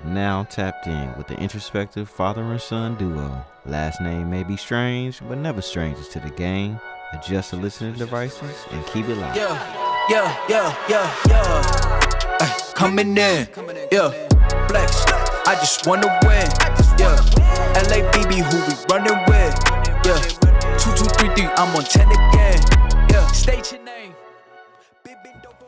now tapped in with the introspective father and son duo. Last name may be strange, but never strangers to the game. Adjust the listening devices and keep it live. Coming in, flex. I just wanna win, LABB, who we running with, 2233, I'm on 10 again, state your name.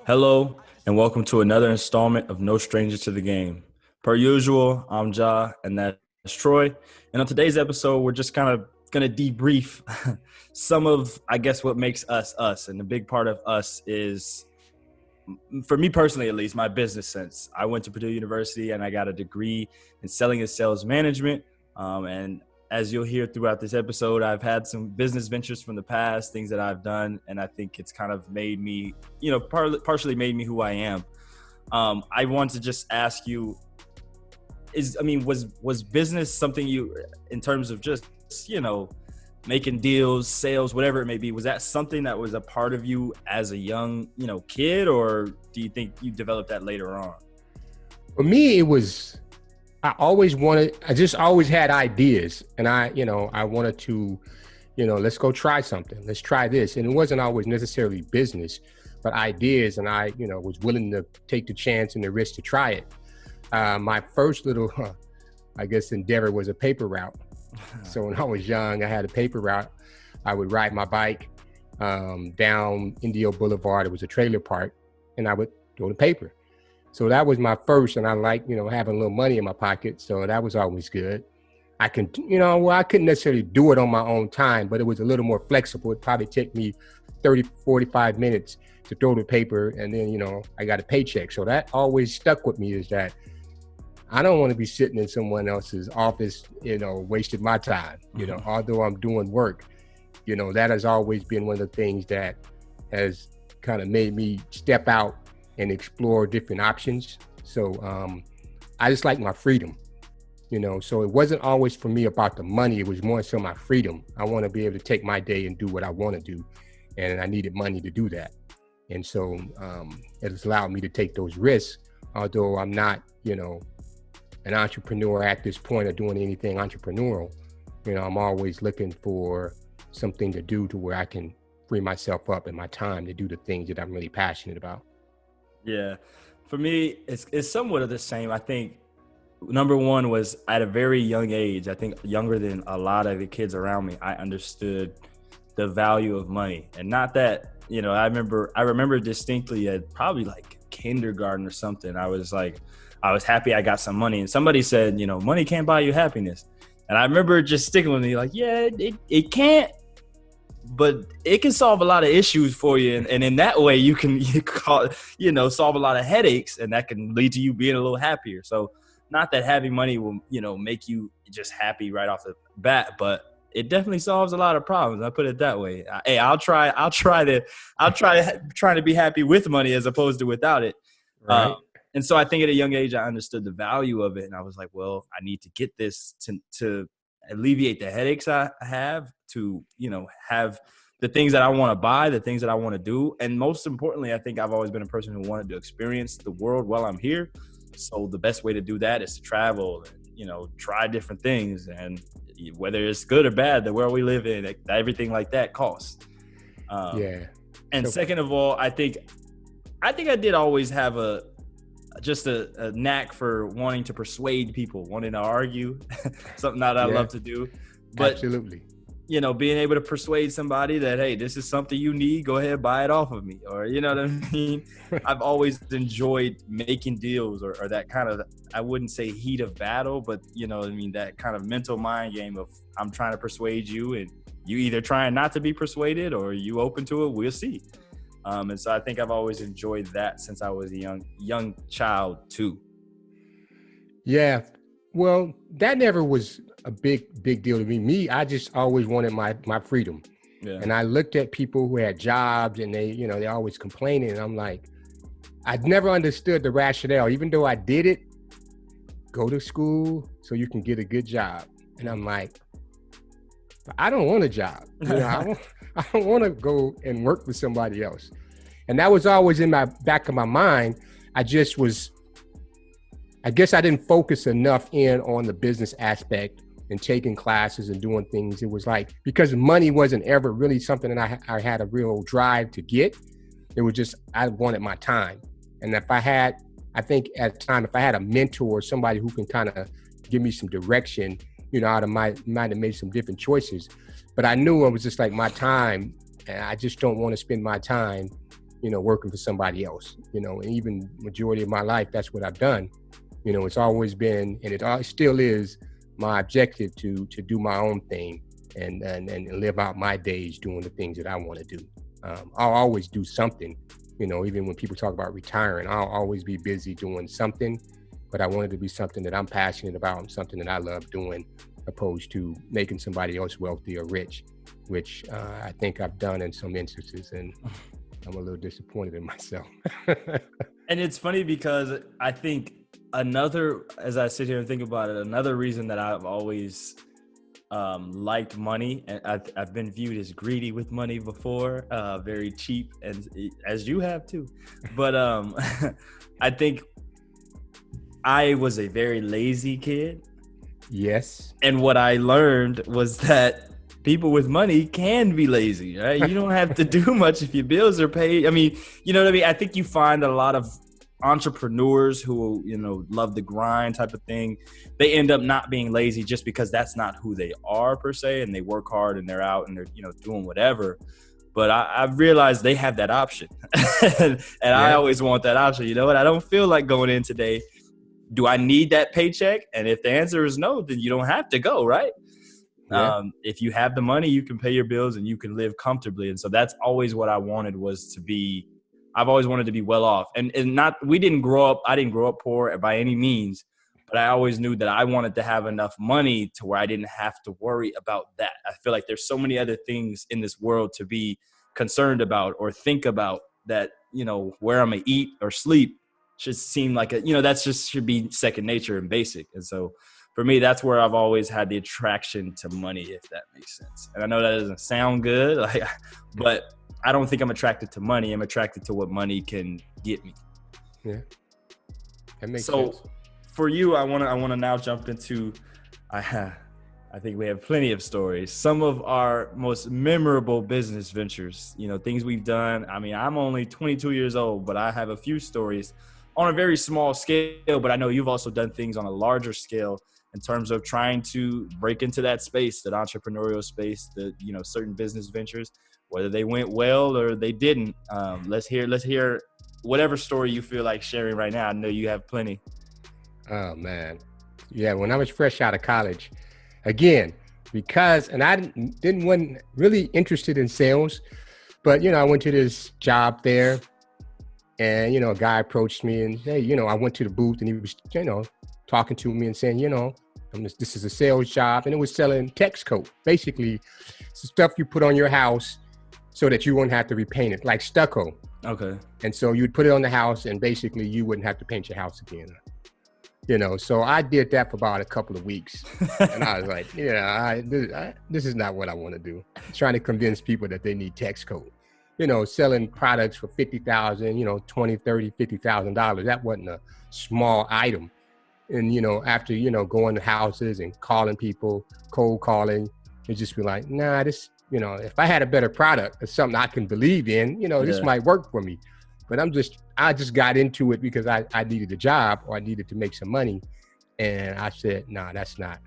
Hello, and welcome to another installment of No Strangers to the Game. Per usual, I'm Ja, and that's Troy. And on today's episode, we're just kind of going to debrief some of, I guess, what makes us us. And the big part of us is, for me personally at least, my business sense. I went to Purdue University and I got a degree in selling and sales management. And as you'll hear throughout this episode, I've had some business ventures from the past, things that I've done, and I think it's kind of made me, partially made me who I am. I want to just ask you, was business something you, in terms of just, making deals, sales, whatever it may be, was that something that was a part of you as a young, kid, or do you think you developed that later on? For me, it was, I just always had ideas, and I wanted to, let's go try something. Let's try this. And it wasn't always necessarily business, but ideas. And I, was willing to take the chance and the risk to try it. My first little, endeavor was a paper route. So when I was young, I had a paper route. I would ride my bike down Indio Boulevard. It was a trailer park, and I would throw the paper. So that was my first, and I like, having a little money in my pocket. So that was always good. I can, I couldn't necessarily do it on my own time, but it was a little more flexible. It'd probably take me 30, 45 minutes to throw the paper, and then, I got a paycheck. So that always stuck with me, is that I don't want to be sitting in someone else's office, wasting my time, although I'm doing work. That has always been one of the things that has kind of made me step out and explore different options. So I just like my freedom, so it wasn't always for me about the money. It was more so my freedom. I want to be able to take my day and do what I want to do. And I needed money to do that. And so it has allowed me to take those risks, although I'm not, an entrepreneur at this point or doing anything entrepreneurial. I'm always looking for something to do to where I can free myself up and my time to do the things that I'm really passionate about. Yeah, for me, it's somewhat of the same. I think number one was at a very young age. I think younger than a lot of the kids around me, I understood the value of money. And not that, I remember distinctly at probably like kindergarten or something. I was happy I got some money, and somebody said, money can't buy you happiness. And I remember just sticking with me like, yeah, it can't, but it can solve a lot of issues for you. And in that way you can solve a lot of headaches, and that can lead to you being a little happier. So not that having money will, make you just happy right off the bat, but it definitely solves a lot of problems. I put it that way. Hey, I'll try trying to be happy with money as opposed to without it. Right. And so I think at a young age, I understood the value of it. And I was like, well, I need to get this to alleviate the headaches I have, to, have the things that I want to buy, the things that I want to do. And most importantly, I think I've always been a person who wanted to experience the world while I'm here. So the best way to do that is to travel and, try different things. And whether it's good or bad, the world we live in, everything like that costs. And second of all, I think I did always have a knack for wanting to persuade people, wanting to argue, something that I love to do. But absolutely, being able to persuade somebody that, hey, this is something you need, go ahead, buy it off of me. Or, you know what I mean? I've always enjoyed making deals or that kind of, I wouldn't say heat of battle, but that kind of mental mind game of, I'm trying to persuade you, and you either trying not to be persuaded or you open to it, we'll see. And so I think I've always enjoyed that since I was a young child too. Yeah. Well, that never was a big deal to me. I just always wanted my freedom. Yeah. And I looked at people who had jobs, and they always complaining. And I'm like, I'd never understood the rationale, even though I did it. Go to school so you can get a good job. And I'm like, I don't want a job. I don't want to go and work with somebody else. And that was always in my back of my mind. I I guess I didn't focus enough in on the business aspect and taking classes and doing things. It was like, because money wasn't ever really something that I had a real drive to get. It was just, I wanted my time. And if I think at the time, if I had a mentor or somebody who can kind of give me some direction, I might have made some different choices. But I knew it was just like my time, and I just don't want to spend my time, working for somebody else, and even majority of my life, that's what I've done. It's always been, and it still is, my objective to do my own thing and live out my days doing the things that I want to do. I'll always do something, even when people talk about retiring, I'll always be busy doing something, but I want it to be something that I'm passionate about and something that I love doing, opposed to making somebody else wealthy or rich, which I think I've done in some instances, and I'm a little disappointed in myself. And it's funny because I think as I sit here and think about it, another reason that I've always liked money, and I've been viewed as greedy with money before, very cheap, and as you have too. But I think I was a very lazy kid. Yes. And what I learned was that people with money can be lazy, right? You don't have to do much if your bills are paid. I mean, you know what I mean? I think you find a lot of entrepreneurs who, love the grind type of thing. They end up not being lazy just because that's not who they are per se. And they work hard and they're out and they're, doing whatever. But I've realized they have that option. and yeah. I always want that option. You know what? I don't feel like going in today. Do I need that paycheck? And if the answer is no, then you don't have to go, right? Yeah. If you have the money, you can pay your bills and you can live comfortably. And so that's always what I wanted, I've always wanted to be well off. And I didn't grow up poor by any means, but I always knew that I wanted to have enough money to where I didn't have to worry about that. I feel like there's so many other things in this world to be concerned about or think about that, where I'm going to eat or sleep should seem like that's just should be second nature and basic. And so for me, that's where I've always had the attraction to money, if that makes sense. And I know that doesn't sound good, but I don't think I'm attracted to money. I'm attracted to what money can get me. Yeah, that makes sense. So for you, I want to now jump into, I think we have plenty of stories. Some of our most memorable business ventures, things we've done. I mean, I'm only 22 years old, but I have a few stories on a very small scale, but I know you've also done things on a larger scale in terms of trying to break into that space, that entrepreneurial space, certain business ventures, whether they went well or they didn't. Let's hear whatever story you feel like sharing right now. I know you have plenty. Oh man. Yeah. When I was fresh out of college, again, and I wasn't really interested in sales, but, I went to this job fair and, a guy approached me and, hey, I went to the booth and he was, talking to me and saying, this is a sales job, and it was selling text coat, basically stuff you put on your house so that you wouldn't have to repaint it, like stucco. Okay. And so you'd put it on the house and basically you wouldn't have to paint your house again. So I did that for about a couple of weeks and I was like, this is not what I want to do. Trying to convince people that they need text coat, selling products for $50,000, $20, $30, $50,000. That wasn't a small item. And, after, going to houses and calling people, cold calling, it just be like, nah, this, if I had a better product or something I can believe in, this might work for me. But I just got into it because I needed a job or I needed to make some money. And I said, nah, that's not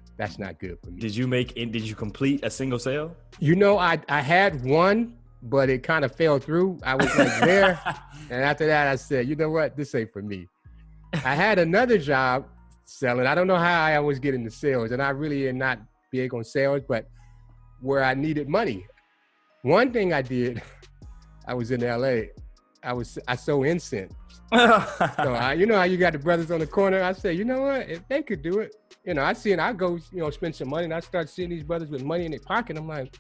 good for me. Did you complete a single sale? I had one, but it kind of fell through. I was like there. And after that, I said, you know what? This ain't for me. I had another job selling. I don't know how I was getting the sales, and I really am not big on sales, but where I needed money. One thing I did, I was in LA. I sold incense. So how you got the brothers on the corner? I said, you know what? If they could do it, I go, spend some money, and I start seeing these brothers with money in their pocket. I'm like,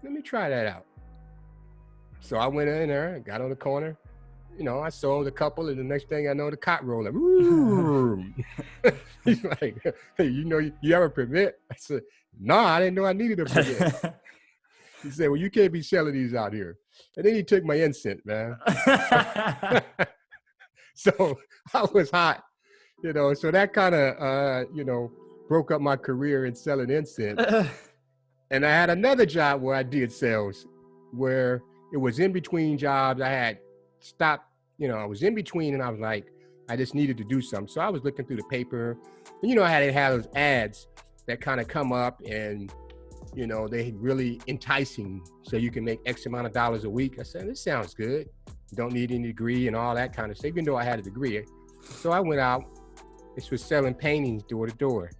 let me try that out. So I went in there and got on the corner. I sold a couple, and the next thing I know, the cop rolling. He's like, hey, you have a permit? I said, no, I didn't know I needed a permit. He said, well, you can't be selling these out here. And then he took my incense, man. So I was hot. So that kind of, broke up my career in selling incense. And I had another job where I did sales, where it was in between jobs. I had stopped, I was in between, and I was like, I just needed to do something. So I was looking through the paper, and I had those ads that kind of come up, and they really enticing, so you can make X amount of dollars a week. I said, this sounds good. Don't need any degree and all that kind of stuff, even though I had a degree. So I went out. This was selling paintings door to door.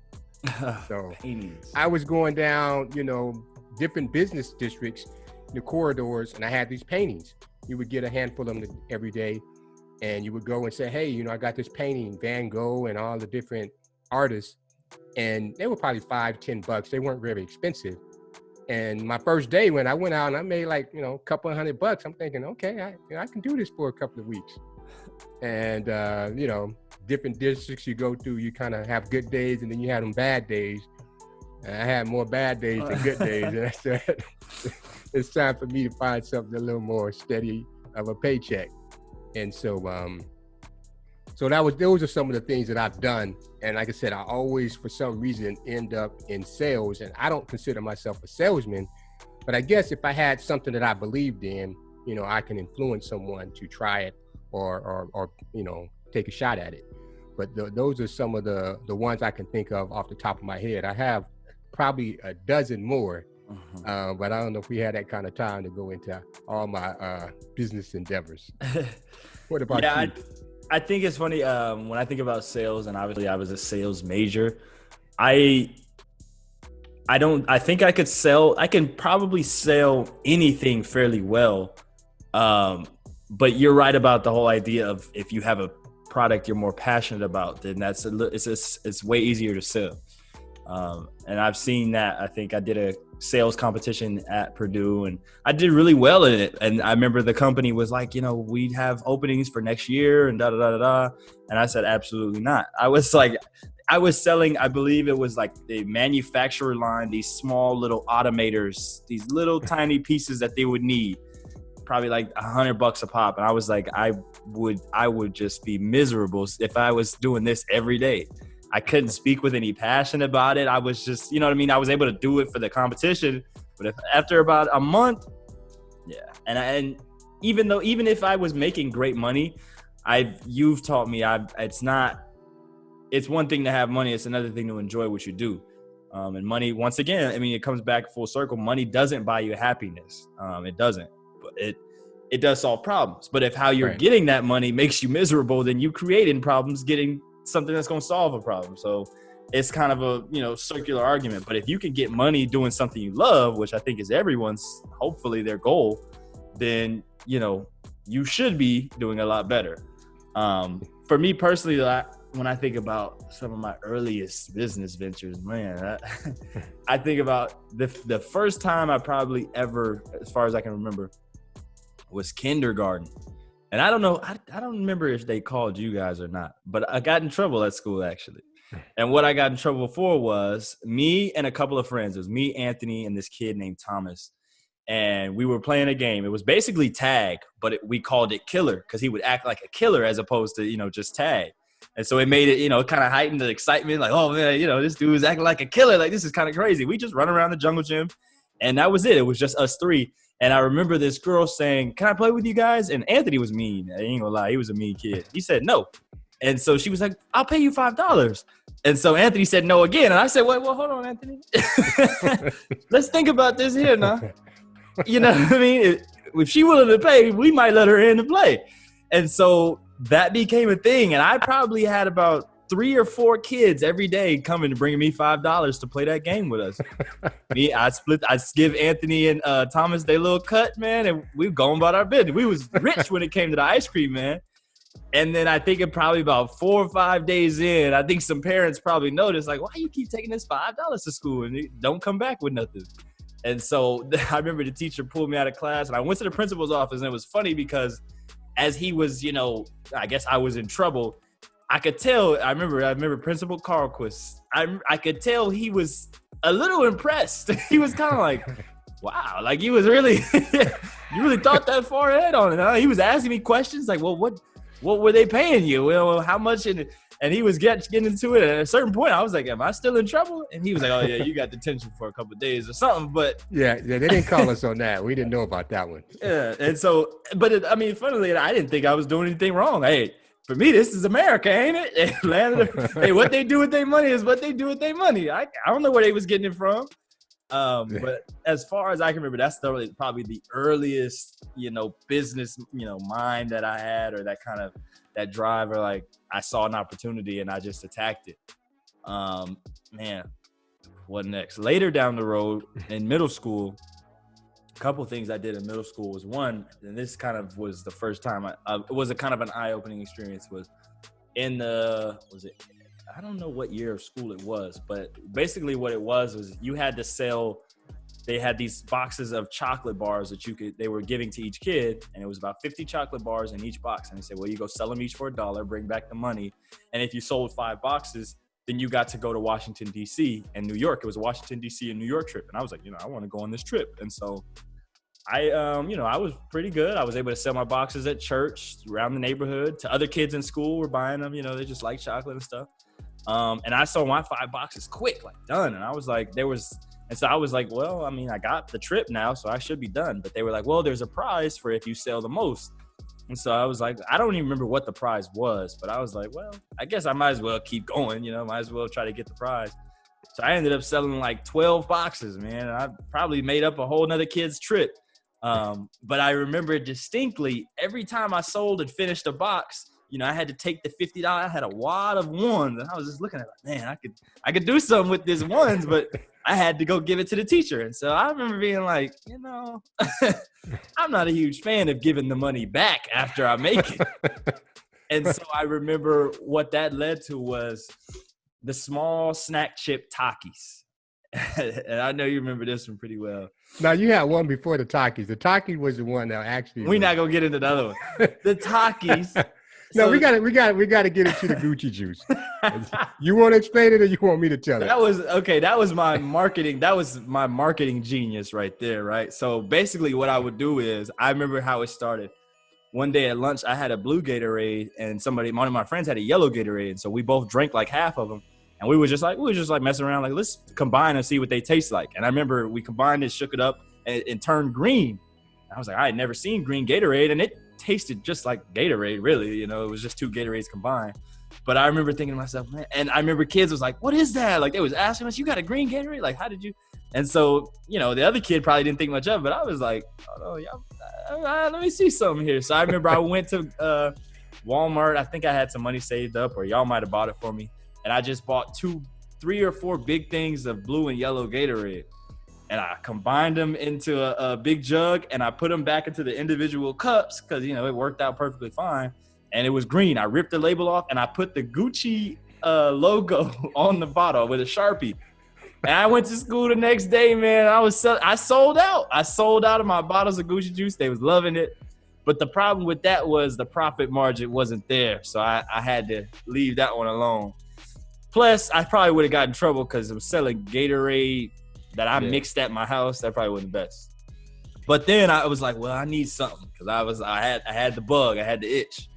So Paintings. I was going down, different business districts, the corridors, and I had these paintings. You would get a handful of them every day, and you would go and say, hey, I got this painting, Van Gogh and all the different artists, and they were probably $5-10. They weren't very expensive. And my first day when I went out and I made like, a couple of $100, I'm thinking, okay, I can do this for a couple of weeks. And, different districts you go through, you kind of have good days, and then you have them bad days. And I had more bad days than good days. And I said, it's time for me to find something a little more steady of a paycheck. And so, those are some of the things that I've done. And like I said, I always, for some reason, end up in sales. And I don't consider myself a salesman, but I guess if I had something that I believed in, I can influence someone to try it or take a shot at it. But those are some of the ones I can think of off the top of my head. I have probably a dozen more, but I don't know if we had that kind of time to go into all my business endeavors. What about you? I think it's funny when I think about sales, and obviously I was a sales major. I think I can probably sell anything fairly well. But you're right about the whole idea of if you have a product you're more passionate about, then it's way easier to sell. And I've seen that. I think I did a sales competition at Purdue, and I did really well in it. And I remember the company was like, we have openings for next year and da da da da da. And I said, absolutely not. I was selling, I believe it was like the manufacturer line, these small little automators, these little tiny pieces that they would need, probably like $100 a pop. And I was like, I would just be miserable if I was doing this every day. I couldn't speak with any passion about it. I was just, I was able to do it for the competition, but after about a month, yeah. And even if I was making great money, you've taught me it's one thing to have money. It's another thing to enjoy what you do. And money, once again, it comes back full circle. Money doesn't buy you happiness. It doesn't, but it does solve problems. But if how you're getting that money makes you miserable, then you creating problems getting something that's going to solve a problem. So it's kind of a, circular argument. But if you can get money doing something you love, which I think is everyone's, hopefully their goal, then, you should be doing a lot better. For me personally, when I think about some of my earliest business ventures, man, I think about the first time I probably ever, as far as I can remember, was kindergarten. And I don't know, I don't remember if they called you guys or not, but I got in trouble at school actually. And what I got in trouble for was me and a couple of friends. It was me, Anthony, and this kid named Thomas. And we were playing a game. It was basically tag, but we called it killer because he would act like a killer as opposed to, just tag. And so it made it, kind of heightened the excitement. Like, oh man, this dude is acting like a killer. Like, this is kind of crazy. We just run around the jungle gym. And that was it. It was just us three. And I remember this girl saying, can I play with you guys? And Anthony was mean. I ain't gonna lie. He was a mean kid. He said no. And so she was like, I'll pay you $5. And so Anthony said no again. And I said, well, hold on, Anthony. Let's think about this here now. You know what I mean? If she willing to pay, we might let her in to play. And so that became a thing. And I probably had about 3 or 4 kids every day coming to bring me $5 to play that game with us. I give Anthony and Thomas their little cut, man, and we've gone about our business. We was rich when it came to the ice cream, man. And then I think it probably about 4 or 5 days in, I think some parents probably noticed, like, why you keep taking this $5 to school and don't come back with nothing? And so I remember the teacher pulled me out of class, and I went to the principal's office, and it was funny because as he was, I guess I was in trouble. I could tell. I remember Principal Carlquist. I could tell he was a little impressed. He was kind of like, "Wow!" Like he was really, you really thought that far ahead on it. Huh? He was asking me questions like, "Well, what were they paying you? Well, how much?" And And he was getting into it. At a certain point, I was like, am I still in trouble? And he was like, oh, yeah, you got detention for a couple of days or something. But yeah, they didn't call us on that. We didn't know about that one. yeah. And so, but I mean, funnily, I didn't think I was doing anything wrong. Hey, for me, this is America, ain't it? Hey, what they do with their money is what they do with their money. I don't know where they was getting it from. But as far as I can remember, that's probably the earliest, business, mind that I had, or that kind of that drive, or like I saw an opportunity and I just attacked it. Man, what next? Later down the road in middle school, a couple of things I did in middle school was one, and this kind of was the first time it was a kind of an eye-opening experience, was I don't know what year of school it was, but basically what it was you had to sell, they had these boxes of chocolate bars that they were giving to each kid, and it was about 50 chocolate bars in each box. And they said, well, you go sell them each for $1, bring back the money. And if you sold 5 boxes, then you got to go to Washington, D.C. and New York. It was a Washington, D.C. and New York trip. And I was like, I want to go on this trip. And so I was pretty good. I was able to sell my boxes at church, around the neighborhood, to other kids in school were buying them. They just like chocolate and stuff. And I sold my 5 boxes quick, like done. And I was like, so I was like, well, I mean, I got the trip now, so I should be done. But they were like, well, there's a prize for if you sell the most. And so I was like, I don't even remember what the prize was, but I was like, well, I guess I might as well keep going, might as well try to get the prize. So I ended up selling like 12 boxes, man. And I probably made up a whole nother kid's trip. But I remember distinctly every time I sold and finished a box, I had to take the $50. I had a wad of ones, and I was just looking at it like, man, I could do something with these ones, but I had to go give it to the teacher. And so I remember being like, I'm not a huge fan of giving the money back after I make it. And so I remember what that led to was the small snack chip Takis. And I know you remember this one pretty well. Now, you had one before the Takis. The Takis was the one that actually. We're not gonna get into the other one. The Takis. No, we got to get into the Gucci juice. You want to explain it, or you want me to tell it? That was okay. That was my marketing. That was my marketing genius right there. Right. So basically, what I would do is, I remember how it started. One day at lunch, I had a blue Gatorade, and one of my friends had a yellow Gatorade, and so we both drank like half of them. And we were just like messing around, like, let's combine and see what they taste like. And I remember we combined it, shook it up, and it turned green. And I was like, I had never seen green Gatorade, and it tasted just like Gatorade, really. It was just 2 Gatorades combined. But I remember thinking to myself, man, and I remember kids was like, what is that? Like, they was asking us, you got a green Gatorade? Like, how did you? And so, the other kid probably didn't think much of it, but I was like, oh, yeah, let me see something here. So I remember I went to Walmart. I think I had some money saved up, or y'all might have bought it for me. And I just bought 3 or 4 big things of blue and yellow Gatorade. And I combined them into a big jug, and I put them back into the individual cups because, it worked out perfectly fine. And it was green. I ripped the label off, and I put the Gucci logo on the bottle with a Sharpie. And I went to school the next day, man. I sold out. I sold out of my bottles of Gucci juice. They was loving it. But the problem with that was the profit margin wasn't there. So I had to leave that one alone. Plus, I probably would have gotten in trouble because I was selling Gatorade that I mixed at my house. That probably wasn't the best. But then I was like, well, I need something because I had the bug, I had the itch.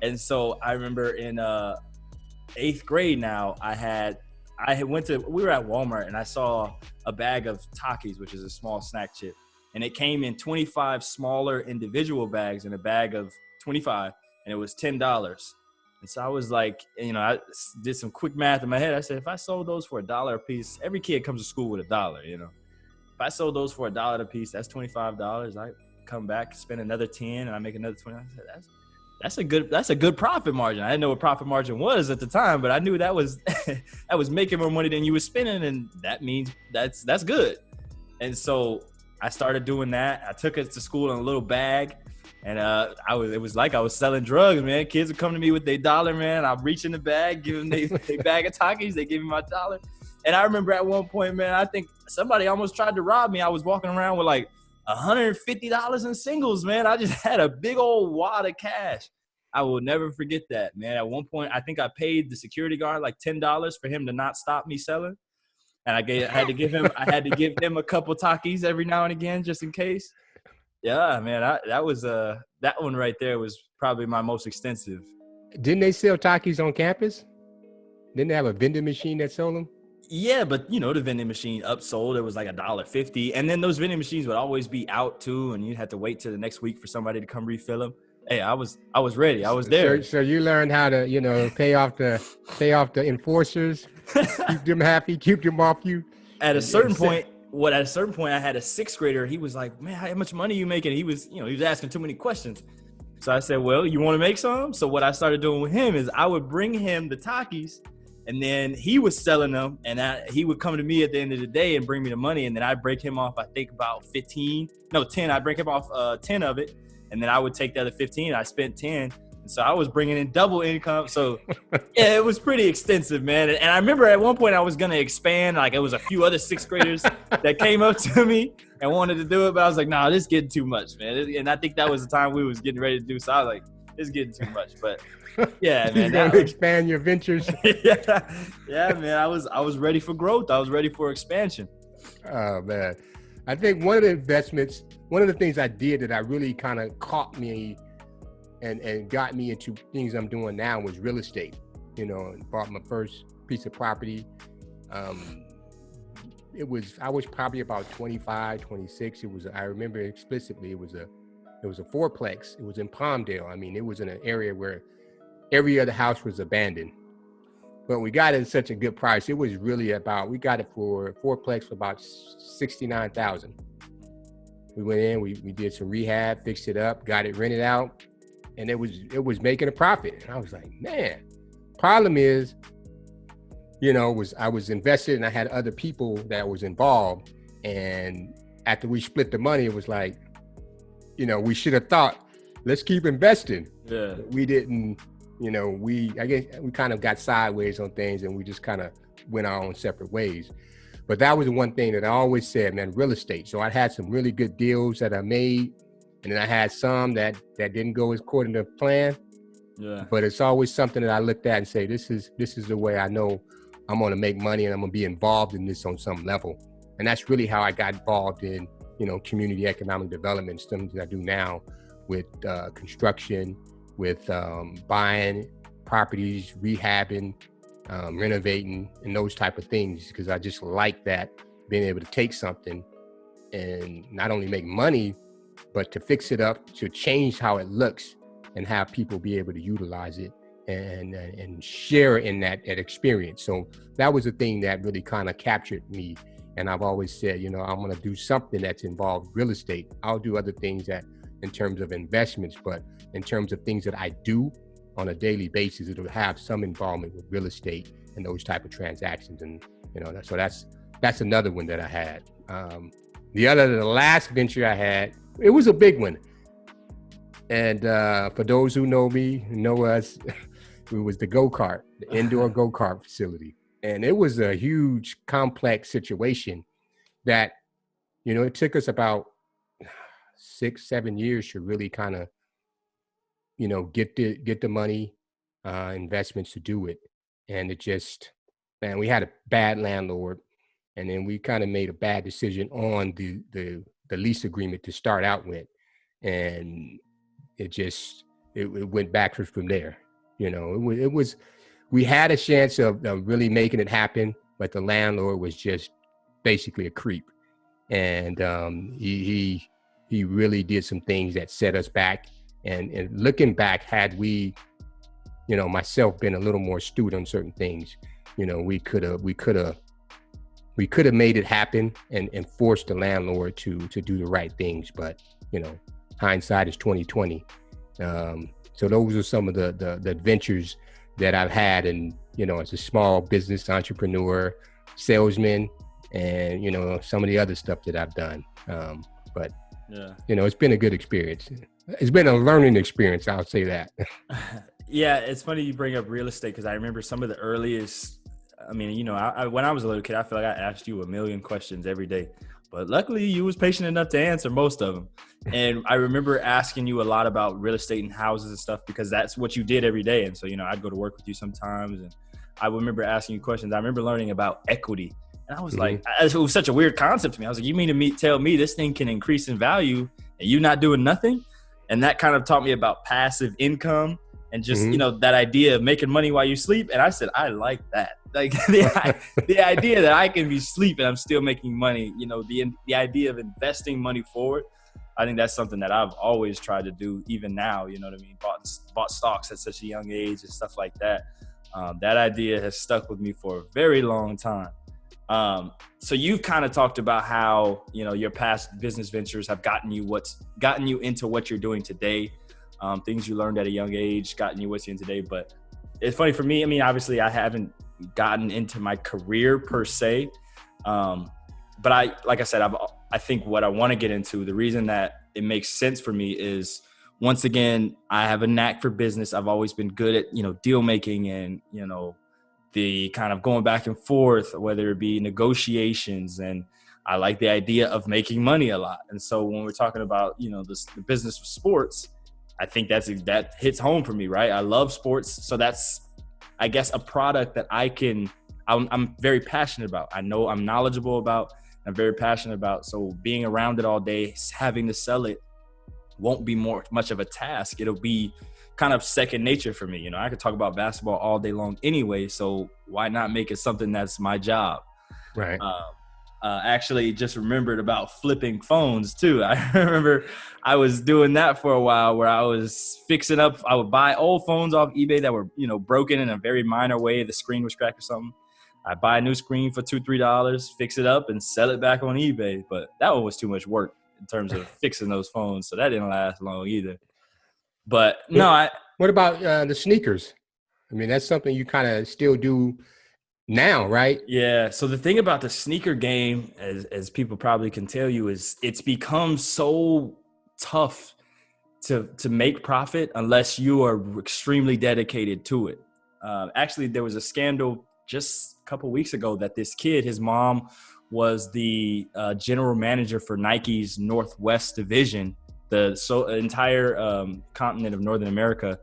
And so I remember in 8th grade now, we were at Walmart, and I saw a bag of Takis, which is a small snack chip. And it came in 25 smaller individual bags in a bag of 25, and it was $10. And so I was like, I did some quick math in my head. I said, if I sold those for $1 a piece, every kid comes to school with $1, If I sold those for $1 a piece, that's $25. I come back, spend another 10, and I make another 20. I said, that's a good profit margin. I didn't know what profit margin was at the time, but I knew that was that was making more money than you were spending, and that means that's good. And so I started doing that. I took it to school in a little bag. And it was like I was selling drugs, man. Kids would come to me with their $1, man. I'd reach in the bag, give them their bag of Takis. They give me my $1. And I remember at one point, man, I think somebody almost tried to rob me. I was walking around with like $150 in singles, man. I just had a big old wad of cash. I will never forget that, man. At one point, I think I paid the security guard like $10 for him to not stop me selling. And I had to give him a couple Takis every now and again, just in case. Yeah, man, that one right there was probably my most extensive. Didn't they sell Takis on campus? Didn't they have a vending machine that sold them? Yeah, but you know, the vending machine upsold. It was like $1.50, and then those vending machines would always be out too, and you'd have to wait till the next week for somebody to come refill them. Hey, I was ready. I was there. So you learned how to, you know, pay off the enforcers, keep them happy, keep them off you. At a certain point, I had a sixth grader. He was like, "Man, how much money are you making?" He was asking too many questions. So I said, "Well, you want to make some?" So what I started doing with him is I would bring him the Takis, and then he was selling them, and he would come to me at the end of the day and bring me the money, and then I'd break him off, I think about 10. I'd break him off 10 of it, and then I would take the other 15. I spent 10. And so I was bringing in double income. So yeah, it was pretty extensive, man. And I remember at one point I was going to expand. Like, it was a few other sixth graders that came up to me and wanted to do it, but I was like, nah, this is getting too much, man. And I think that was the time we was getting ready to do. So I was like, this is getting too much. But yeah, man. You going to expand your ventures? yeah, man. I was ready for growth. I was ready for expansion. Oh, man. I think one of the things I did that I really kind of caught me and got me into things I'm doing now was real estate. You know, and bought my first piece of property. I was probably about 25, 26. I remember explicitly, it was a fourplex. It was in Palmdale. I mean, it was in an area where every other house was abandoned. But we got it at such a good price. It was really we got it for fourplex for about $69,000. We went in, we did some rehab, fixed it up, got it rented out, and it was making a profit. And I was like, man, problem is, you know, I was invested and I had other people that was involved. And after we split the money, it was like, you know, we should have thought, let's keep investing. Yeah. We didn't, you know, I guess we kind of got sideways on things and we just kind of went our own separate ways. But that was the one thing that I always said, man, real estate. So I had some really good deals that I made, and then I had some that didn't go according to plan. Yeah. But it's always something that I looked at and say, this is the way I know I'm going to make money and I'm going to be involved in this on some level. And that's really how I got involved in, you know, community economic development, something that I do now with construction, with buying properties, rehabbing, renovating, and those type of things, because I just like that, being able to take something and not only make money, but to fix it up, to change how it looks and have people be able to utilize it and share in that experience. So that was the thing that really kind of captured me. And I've always said, you know, I'm going to do something that's involved real estate. I'll do other things that in terms of investments, but in terms of things that I do on a daily basis, it'll have some involvement with real estate and those type of transactions. And, you know, so that's another one that I had. The last venture I had, it was a big one. And for those who know me, know us, it was the go-kart, the indoor go-kart facility. And it was a huge, complex situation that, you know, it took us about 6-7 years to really kind of, you know, get the money, investments to do it. And it just, man, we had a bad landlord, and then we kind of made a bad decision on the lease agreement to start out with. And it went backwards from there. You know, we had a chance of really making it happen, but the landlord was just basically a creep. And he really did some things that set us back. And looking back, had we, you know, myself been a little more astute on certain things, you know, we could have made it happen and forced the landlord to do the right things. But, you know, hindsight is 2020. So those are some of the adventures that I've had, and, you know, as a small business entrepreneur, salesman, and, you know, some of the other stuff that I've done. But yeah, you know, it's been a good experience. It's been a learning experience, I'll say that. Yeah, it's funny you bring up real estate, because I remember some of the earliest, I mean, you know, when I was a little kid, I feel like I asked you a million questions every day. But luckily, you was patient enough to answer most of them. And I remember asking you a lot about real estate and houses and stuff, because that's what you did every day. And so, you know, I'd go to work with you sometimes, and I remember asking you questions. I remember learning about equity. And I was like, it was such a weird concept to me. I was like, you mean to tell me this thing can increase in value and you not doing nothing? And that kind of taught me about passive income and just, Mhm. that idea of making money while you sleep. And I said, I like that. Like the idea that I can be sleeping, I'm still making money, the idea of investing money forward. I think that's something that I've always tried to do, even now, you know what I mean? Bought stocks at such a young age and stuff like that. That idea has stuck with me for a very long time. So you've kind of talked about how, your past business ventures have gotten you into what you're doing today. Things you learned at a young age, gotten you what's in today. But it's funny for me. I mean, obviously I haven't gotten into my career per se. But like I said, I think what I want to get into, the reason that it makes sense for me is, once again, I have a knack for business. I've always been good at, deal making and, the kind of going back and forth, whether it be negotiations, and I like the idea of making money a lot. And so when we're talking about, the business of sports, I think that hits home for me, right? I love sports. So that's, I guess, a product that I'm very passionate about. I know I'm knowledgeable about, I'm very passionate about. So being around it all day, having to sell it won't be much of a task. It'll be kind of second nature for me. I could talk about basketball all day long anyway. So why not make it something that's my job? Right. Actually just remembered about flipping phones too. I remember I was doing that for a while, where I was fixing up, I would buy old phones off eBay that were, broken in a very minor way. The screen was cracked or something. I buy a new screen for $2-3, fix it up and sell it back on eBay. But that one was too much work in terms of fixing those phones. So that didn't last long either. But no, what about the sneakers? I mean, that's something you kind of still do now, right? Yeah. So the thing about the sneaker game, as people probably can tell you, is it's become so tough to make profit unless you are extremely dedicated to it. Actually, there was a scandal just a couple weeks ago that this kid, his mom was the general manager for Nike's Northwest division, the entire continent of Northern America.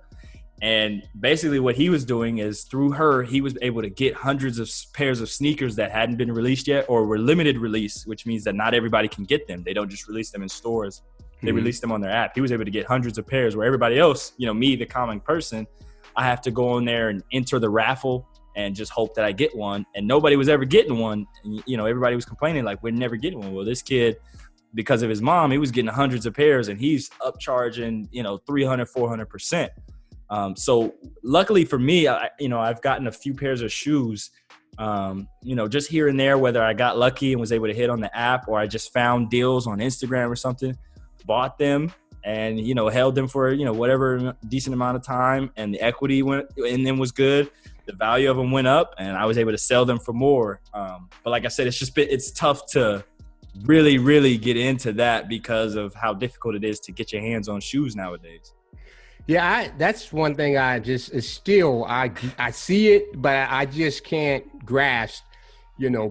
And basically what he was doing is, through her, he was able to get hundreds of pairs of sneakers that hadn't been released yet, or were limited release, which means that not everybody can get them. They don't just release them in stores. They release them on their app. He was able to get hundreds of pairs, where everybody else, me, the common person, I have to go on there and enter the raffle and just hope that I get one. And nobody was ever getting one. And, everybody was complaining like, we're never getting one. Well, this kid, because of his mom, he was getting hundreds of pairs, and he's upcharging, 300, 400%. So luckily for me, I've gotten a few pairs of shoes, just here and there, whether I got lucky and was able to hit on the app, or I just found deals on Instagram or something, bought them and, held them for, whatever decent amount of time, and the equity went and then was good. The value of them went up, and I was able to sell them for more. But like I said, it's tough to really, really get into that because of how difficult it is to get your hands on shoes nowadays. Yeah, that's one thing I see it, but I just can't grasp,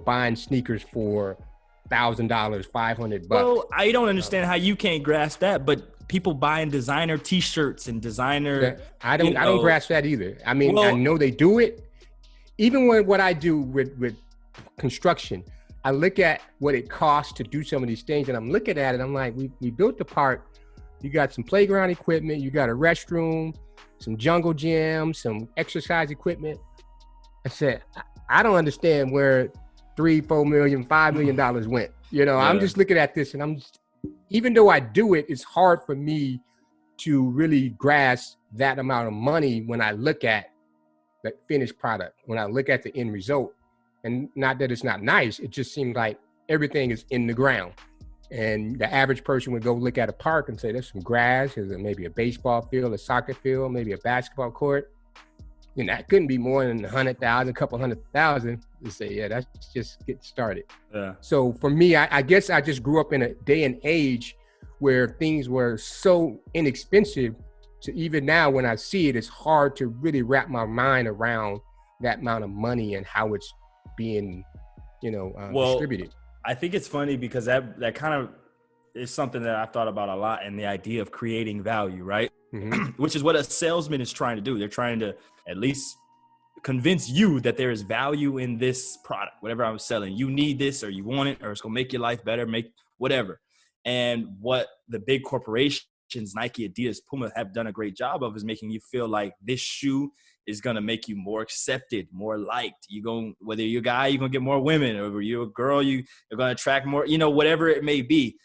buying sneakers for $1,000, $500. Well, I don't understand how you can't grasp that, but people buying designer T-shirts and designer. Yeah, I don't grasp that either. I mean, I know they do it. Even what I do with construction, I look at what it costs to do some of these things, and I'm looking at it. I'm like, we built the park. You got some playground equipment, you got a restroom, some jungle gym, some exercise equipment. I said, I don't understand where $3, $4 million, $5 million went. Yeah. I'm just looking at this, and even though I do it, it's hard for me to really grasp that amount of money when I look at the finished product, when I look at the end result. And not that it's not nice, it just seems like everything is in the ground. And the average person would go look at a park and say, there's some grass, there's maybe a baseball field, a soccer field, maybe a basketball court. That couldn't be more than 100,000, a couple 100,000. To say, yeah, that's just getting started. Yeah. So for me, I guess I just grew up in a day and age where things were so inexpensive. So even now when I see it, it's hard to really wrap my mind around that amount of money and how it's being, distributed. I think it's funny because that kind of is something that I've thought about a lot, and the idea of creating value, right? Mm-hmm. Which is what a salesman is trying to do. They're trying to at least convince you that there is value in this product, whatever I'm selling. You need this, or you want it, or it's going to make your life better, make whatever. And what the big corporations Nike, Adidas, Puma have done a great job of is making you feel like this shoe is going to make you more accepted, more liked. Whether you're a guy, you're going to get more women, or you're a girl, you're going to attract more, whatever it may be.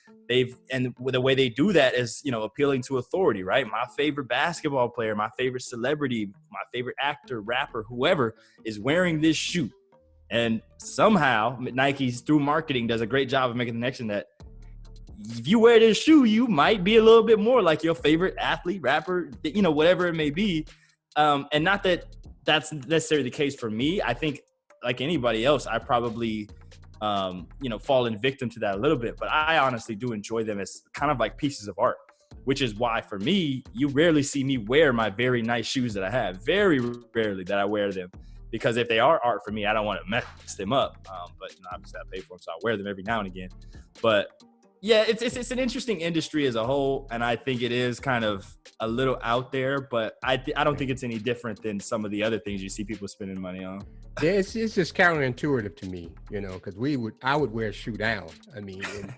And the way they do that is, appealing to authority, right? My favorite basketball player, my favorite celebrity, my favorite actor, rapper, whoever is wearing this shoe. And somehow Nike, through marketing, does a great job of making the connection that if you wear this shoe, you might be a little bit more like your favorite athlete, rapper, whatever it may be. And not that that's necessarily the case for me. I think like anybody else, I probably, fallen victim to that a little bit. But I honestly do enjoy them as kind of like pieces of art, which is why for me, you rarely see me wear my very nice shoes that I have. Very rarely that I wear them. Because if they are art for me, I don't want to mess them up. But obviously I pay for them, so I wear them every now and again. But yeah, it's an interesting industry as a whole, and I think it is kind of a little out there. But I don't think it's any different than some of the other things you see people spending money on. Yeah, it's just counterintuitive to me, because I would wear a shoe down. I mean, and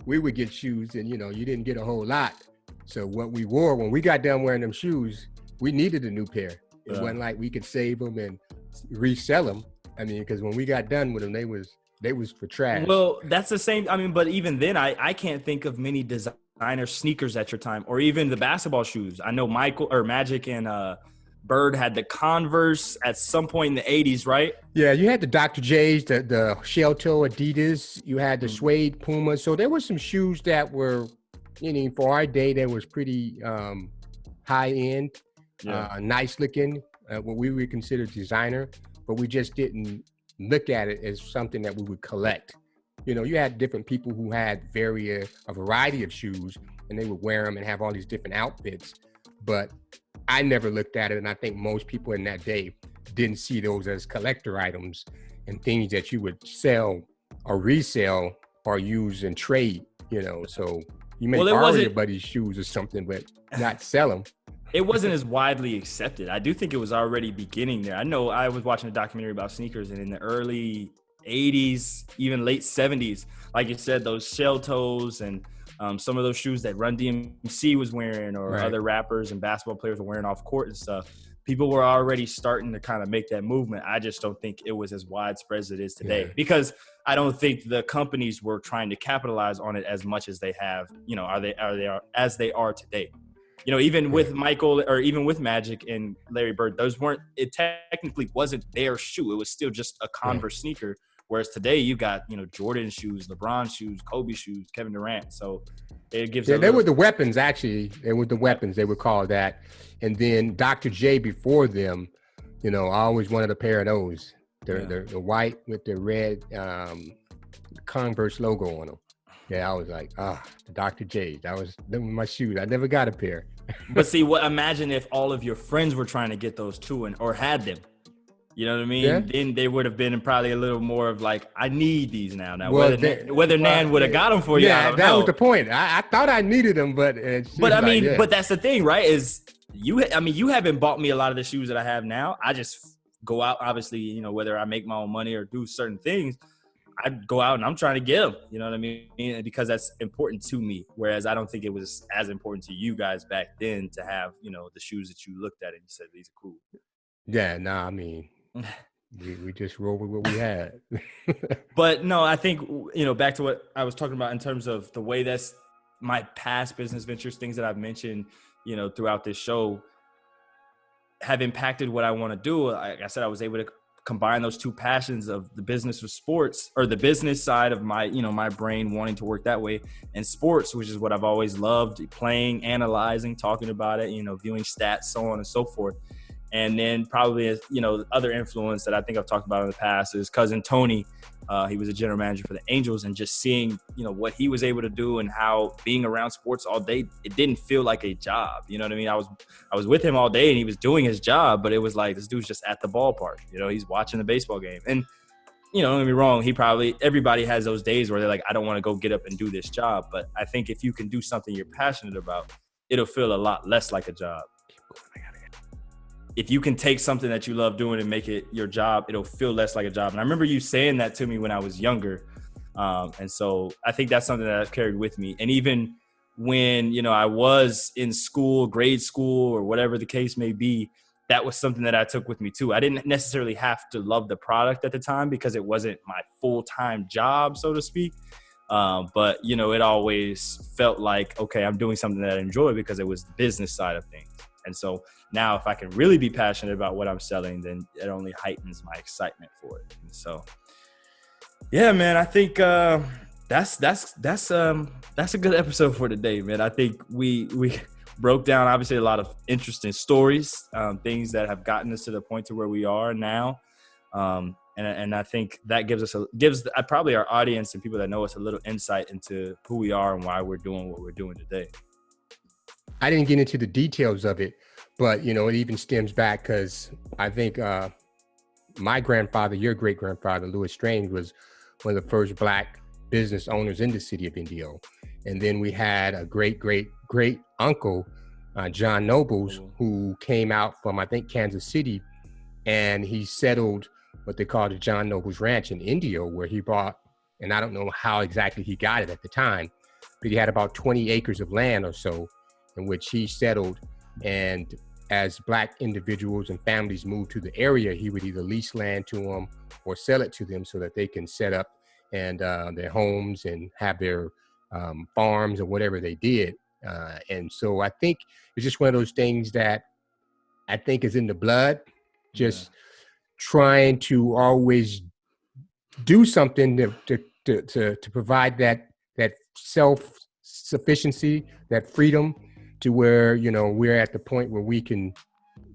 we would get shoes, and you didn't get a whole lot. So what we wore when we got done wearing them shoes, we needed a new pair. It wasn't like we could save them and resell them. I mean, because when we got done with them, they was for trash. Well, that's the same. I mean, but even then, I can't think of many designer sneakers at your time, or even the basketball shoes. I know Magic and Bird had the Converse at some point in the 80s, right? Yeah, you had the Dr. J's, the shell toe Adidas. You had the suede Puma. So there were some shoes that were, for our day, that was pretty high end, nice looking, what we would consider designer, but we just didn't look at it as something that we would collect. You had different people who had a variety of shoes, and they would wear them and have all these different outfits. But I never looked at it, and I think most people in that day didn't see those as collector items and things that you would sell or resell or use and trade. So you may borrow your buddy's shoes or something, but not sell them. It wasn't as widely accepted. I do think it was already beginning there. I know I was watching a documentary about sneakers, and in the early 80s, even late 70s, like you said, those shell toes and some of those shoes that Run DMC was wearing, or other rappers and basketball players were wearing off court and stuff, people were already starting to kind of make that movement. I just don't think it was as widespread as it is today, because I don't think the companies were trying to capitalize on it as much as they have, as they are today. Even with Michael, or even with Magic and Larry Bird, it technically wasn't their shoe. It was still just a Converse sneaker. Whereas today you got, Jordan shoes, LeBron shoes, Kobe shoes, Kevin Durant. So it gives. Yeah, they were the weapons, actually. They were the weapons, they would call that. And then Dr. J before them, I always wanted a pair of those. The white with the red Converse logo on them. Yeah, I was like, the Dr. J. Them were my shoes. I never got a pair. But see, imagine if all of your friends were trying to get those too, or had them. You know what I mean? Yeah. Then they would have been probably a little more of like, I need these now. Whether Nan would have got them for you, I don't know. That was the point. I thought I needed them, but but that's the thing, right? Is you haven't bought me a lot of the shoes that I have now. I just go out, obviously, whether I make my own money or do certain things, I go out and I'm trying to get them. You know what I mean? Because that's important to me. Whereas I don't think it was as important to you guys back then to have, the shoes that you looked at and you said, these are cool. Yeah, I mean, we just rolled with what we had. But no, I think, back to what I was talking about in terms of the way that's my past business ventures, things that I've mentioned, throughout this show have impacted what I want to do. Like I said, I was able to combine those two passions of the business with sports, or the business side of my, my brain wanting to work that way, and sports, which is what I've always loved, playing, analyzing, talking about it, viewing stats, so on and so forth. And then probably, other influence that I think I've talked about in the past is cousin Tony. He was a general manager for the Angels, and just seeing, what he was able to do and how being around sports all day, it didn't feel like a job. You know what I mean? I was with him all day and he was doing his job, but it was like, this dude's just at the ballpark. He's watching the baseball game. And, don't get me wrong, everybody has those days where they're like, I don't want to go get up and do this job. But I think if you can do something you're passionate about, it'll feel a lot less like a job. If you can take something that you love doing and make it your job, it'll feel less like a job. And I remember you saying that to me when I was younger. And so I think that's something that I've carried with me. And even when, you know, I was in school, grade school, or whatever the case may be, that was something that I took with me too. I didn't necessarily have to love the product at the time because it wasn't my full-time job, so to speak. But, you know, it always felt like, okay, I'm doing something that I enjoy because it was the business side of things. And so now if I can really be passionate about what I'm selling, then it only heightens my excitement for it. And so, yeah, man, I think that's a good episode for today, man. I think we broke down obviously a lot of interesting stories, things that have gotten us to the point to where we are now. And I think that gives probably our audience and people that know us a little insight into who we are and why we're doing what we're doing today. I didn't get into the details of it, but, you know, it even stems back because I think my grandfather, your great grandfather, Louis Strange, was one of the first Black business owners in the city of Indio. And then we had a great uncle, John Nobles, who came out from, I think, Kansas City, and he settled what they call the John Nobles Ranch in Indio, where he bought, and I don't know how exactly he got it at the time, but he had about 20 acres of land or so in which he settled. And as Black individuals and families moved to the area, he would either lease land to them or sell it to them so that they can set up and their homes and have their farms or whatever they did. And so I think it's just one of those things that I think is in the blood, just trying to always do something to provide that self-sufficiency, that freedom, to where, you know, we're at the point where we can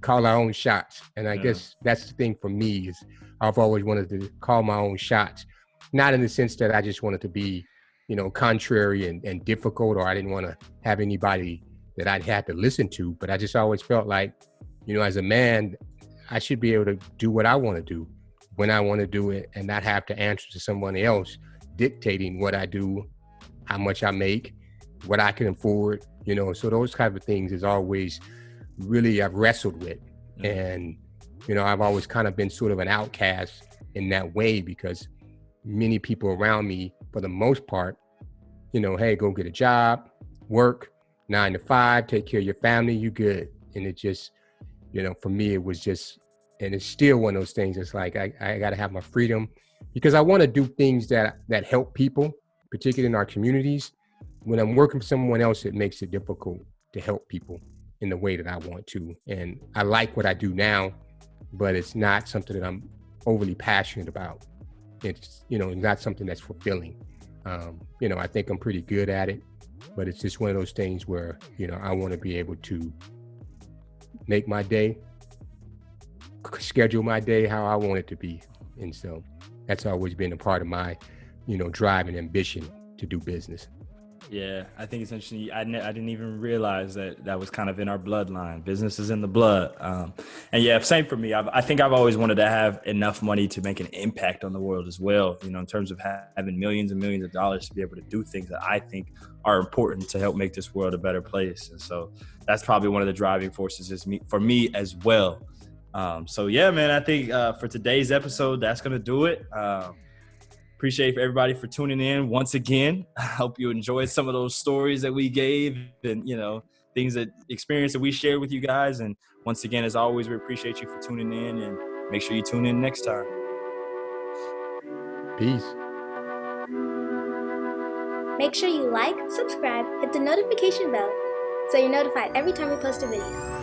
call our own shots. And I guess that's the thing for me, is I've always wanted to call my own shots, not in the sense that I just wanted to be, you know, contrary and difficult, or I didn't want to have anybody that I'd had to listen to, but I just always felt like, you know, as a man, I should be able to do what I want to do when I want to do it, and not have to answer to someone else dictating what I do, how much I make, what I can afford, you know. So those type of things is always really I've wrestled with. And, you know, I've always kind of been sort of an outcast in that way, because many people around me, for the most part, you know, hey, go get a job, work 9 to 5, take care of your family, you good. And it just, you know, for me, it was just, and it's still one of those things. It's like, I got to have my freedom, because I want to do things that help people, particularly in our communities. When I'm working for someone else, it makes it difficult to help people in the way that I want to. And I like what I do now, but it's not something that I'm overly passionate about. It's, you know, not something that's fulfilling. You know, I think I'm pretty good at it, but it's just one of those things where, you know, I want to be able to make my day, schedule my day how I want it to be. And so that's always been a part of my, you know, drive and ambition to do business. Yeah, I think it's interesting. I didn't even realize that was kind of in our bloodline. Business is in the blood. And yeah, same for me. I think I've always wanted to have enough money to make an impact on the world as well, you know, in terms of having millions and millions of dollars to be able to do things that I think are important to help make this world a better place. And so that's probably one of the driving forces for me as well. So yeah, man, I think for today's episode, that's going to do it. Appreciate everybody for tuning in once again. I hope you enjoyed some of those stories that we gave, and, you know, experience that we shared with you guys. And once again, as always, we appreciate you for tuning in, and make sure you tune in next time. Peace. Make sure you like, subscribe, hit the notification bell so you're notified every time we post a video.